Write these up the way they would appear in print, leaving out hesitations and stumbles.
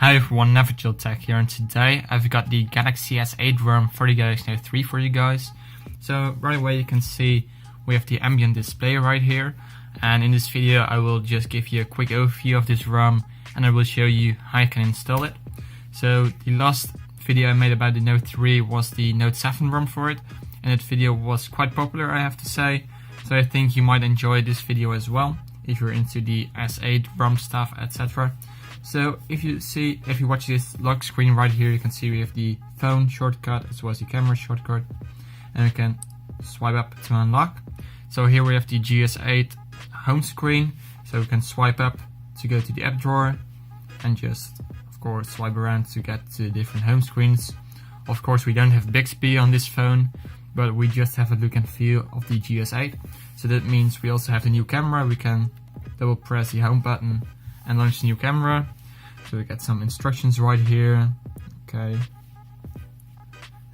Hi everyone, Navigil Tech here, and today I've got the Galaxy S8 ROM for the Galaxy Note 3 for you guys. So right away you can see we have the ambient display right here, and in this video I will just give you a quick overview of this ROM and I will show you how you can install it. So the last video I made about the Note 3 was the Note 7 ROM for it, and that video was quite popular, I have to say, so I think you might enjoy this video as well if you're into the S8 ROM stuff, etc. So if you watch this lock screen right here, you can see we have the phone shortcut as well as the camera shortcut, and we can swipe up to unlock. So here we have the GS8 home screen, so we can swipe up to go to the app drawer and just of course swipe around to get to different home screens. Of course we don't have Bixby on this phone, but we just have a look and feel of the GS8. So that means we also have the new camera. We can double press the home button and launch the new camera. So we get some instructions right here. Okay,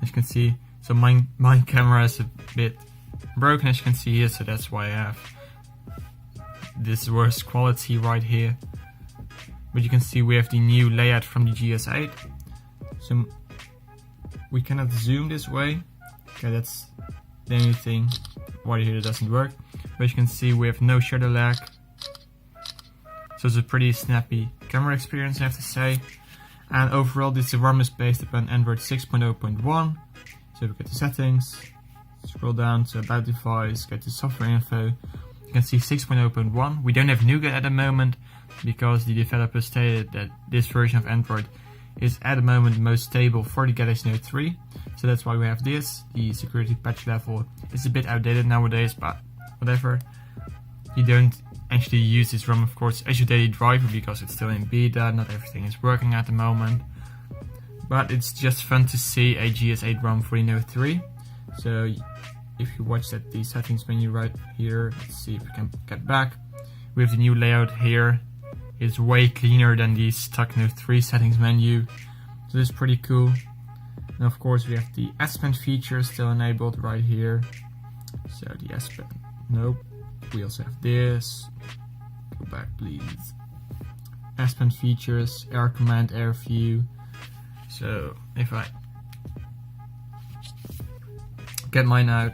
as you can see, so my camera is a bit broken, as you can see here, so that's why I have this worse quality right here. But you can see we have the new layout from the GS8. So we cannot zoom this way. Okay, that's the only thing right here that doesn't work. But you can see we have no shutter lag. So it's a pretty snappy camera experience, I have to say. And overall this ROM is based upon Android 6.0.1. So we go to settings, scroll down to about device, go to software info. You can see 6.0.1. We don't have Nougat at the moment because the developer stated that this version of Android is at the moment the most stable for the Galaxy Note 3. So that's why we have this. The security patch level is a bit outdated nowadays, but whatever. You don't actually use this ROM, of course, as your daily driver because it's still in beta, not everything is working at the moment. But it's just fun to see a GS8 ROM for the Note 3. So if you watch the settings menu right here, let's see if we can get back. We have the new layout here. It's way cleaner than the stock Note 3 settings menu. So this is pretty cool. And of course we have the S Pen feature still enabled right here. So the S Pen, nope. We also have this. Go back please. S Pen features, Air Command, Air View. So if I get mine out,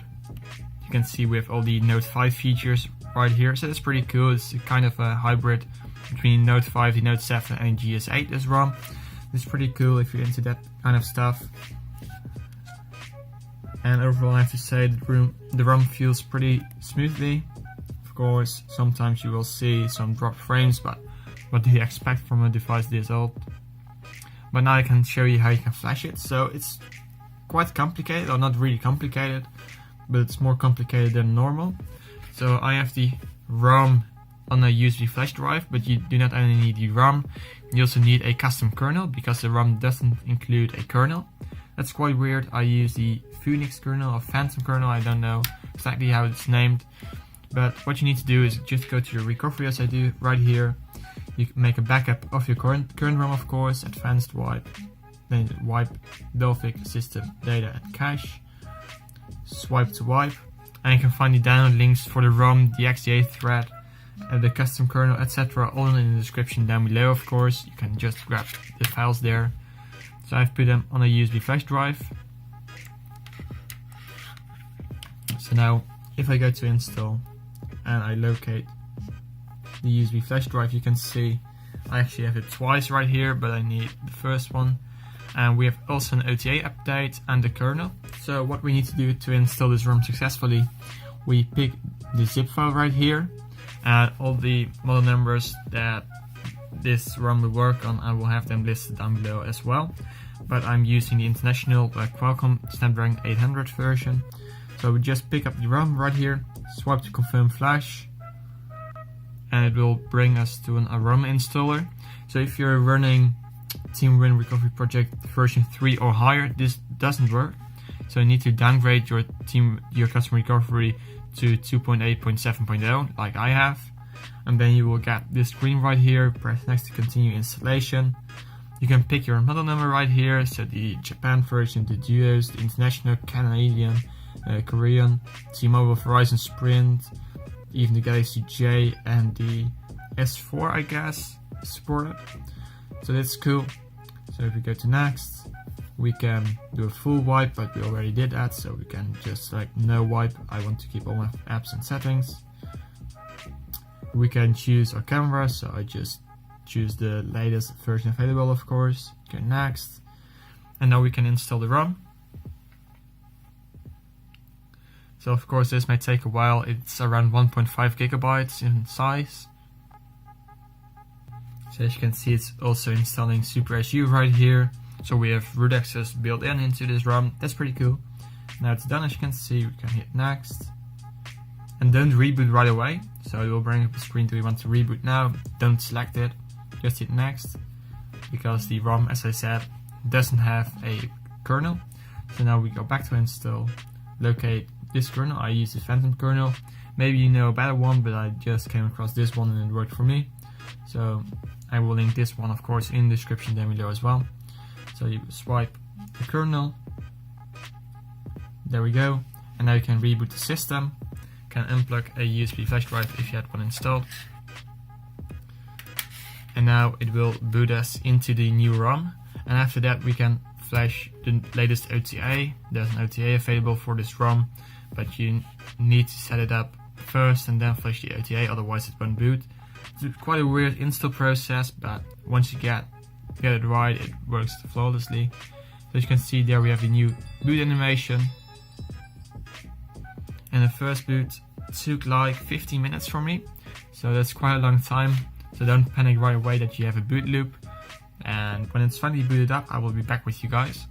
you can see we have all the Note 5 features right here. So that's pretty cool. It's kind of a hybrid between Note 5, the Note 7 and GS8 this ROM. It's pretty cool if you're into that kind of stuff. And overall I have to say the ROM feels pretty smoothly. Of course, sometimes you will see some dropped frames, but what do you expect from a device this old? But now I can show you how you can flash it. So it's quite complicated, or not really complicated, but it's more complicated than normal. So I have the ROM on a USB flash drive, but you do not only need the ROM, you also need a custom kernel because the ROM doesn't include a kernel. That's quite weird. I use the Phoenix kernel or Phantom kernel, I don't know exactly how it's named. But what you need to do is just go to your recovery, as I do right here. You can make a backup of your current ROM, of course, advanced wipe, then wipe Delphic system data and cache, swipe to wipe, and you can find the download links for the ROM, the XDA thread, the custom kernel, etc. all in the description down below, of course. You can just grab the files there. So I've put them on a USB flash drive. So now if I go to install and I locate the USB flash drive, you can see I actually have it twice right here, but I need the first one. And we have also an OTA update and the kernel. So what we need to do to install this ROM successfully, we pick the zip file right here, and all the model numbers that this ROM will work on, I will have them listed down below as well. But I'm using the international Qualcomm Snapdragon 800 version. So we just pick up the ROM right here, swipe to confirm flash, and it will bring us to a ROM installer. So if you're running TeamWin Recovery Project version 3 or higher, this doesn't work. So you need to downgrade your custom recovery to 2.8.7.0 like I have. And then you will get this screen right here, press next to continue installation. You can pick your model number right here, so the Japan version, the Duos, the international, Canadian, Korean, T-Mobile, Verizon, Sprint, even the Galaxy J and the S4 I guess supported. So that's cool. So if we go to next, we can do a full wipe, but we already did that, so we can just select no wipe. I want to keep all my apps and settings. We can choose our camera, so I just choose the latest version available, of course. Go next, and now we can install the ROM. So of course this may take a while. It's around 1.5 gigabytes in size. So as you can see, it's also installing SuperSU right here. So we have root access built into this ROM. That's pretty cool. Now it's done, as you can see. We can hit next. And don't reboot right away. So it will bring up a screen, do we want to reboot now? Don't select it. Just hit next. Because the ROM, as I said, doesn't have a kernel. So now we go back to install. Locate this kernel. I use the Phantom kernel. Maybe you know a better one, but I just came across this one and it worked for me. So I will link this one, of course, in the description down below as well. So you swipe the kernel. There we go. And now you can reboot the system. Can unplug a USB flash drive if you had one installed. And now it will boot us into the new ROM. And after that we can flash the latest OTA. There's an OTA available for this ROM, but you need to set it up first and then flash the OTA, otherwise it won't boot. It's quite a weird install process, but once you get it right, it works flawlessly. So as you can see there, we have the new boot animation. And the first boot took like 15 minutes for me, so that's quite a long time. So don't panic right away that you have a boot loop. And when it's finally booted up, I will be back with you guys.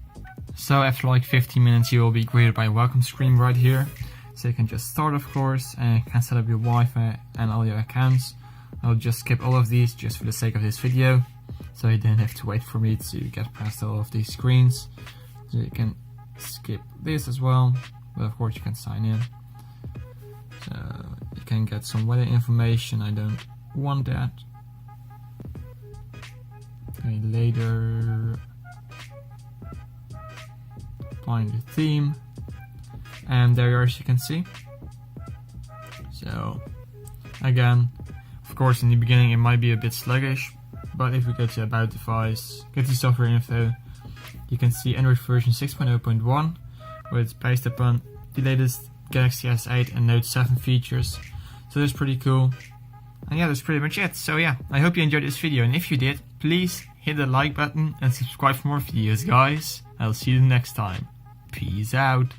So after like 15 minutes, you will be greeted by a welcome screen right here. So you can just start, of course, and you can set up your Wi-Fi and all your accounts. I'll just skip all of these just for the sake of this video, so you don't have to wait for me to get past all of these screens. So you can skip this as well, but of course you can sign in. So you can get some weather information. I don't want that. Okay, later, find the theme, and there you are, as you can see. So again, of course in the beginning it might be a bit sluggish, but if we go to about device, get to software info, you can see Android version 6.0.1, where it's based upon the latest Galaxy S8 and Note 7 features. So that's pretty cool. And yeah, that's pretty much it. So yeah, I hope you enjoyed this video, and if you did, please hit the like button and subscribe for more videos, guys. I'll see you next time. Peace out.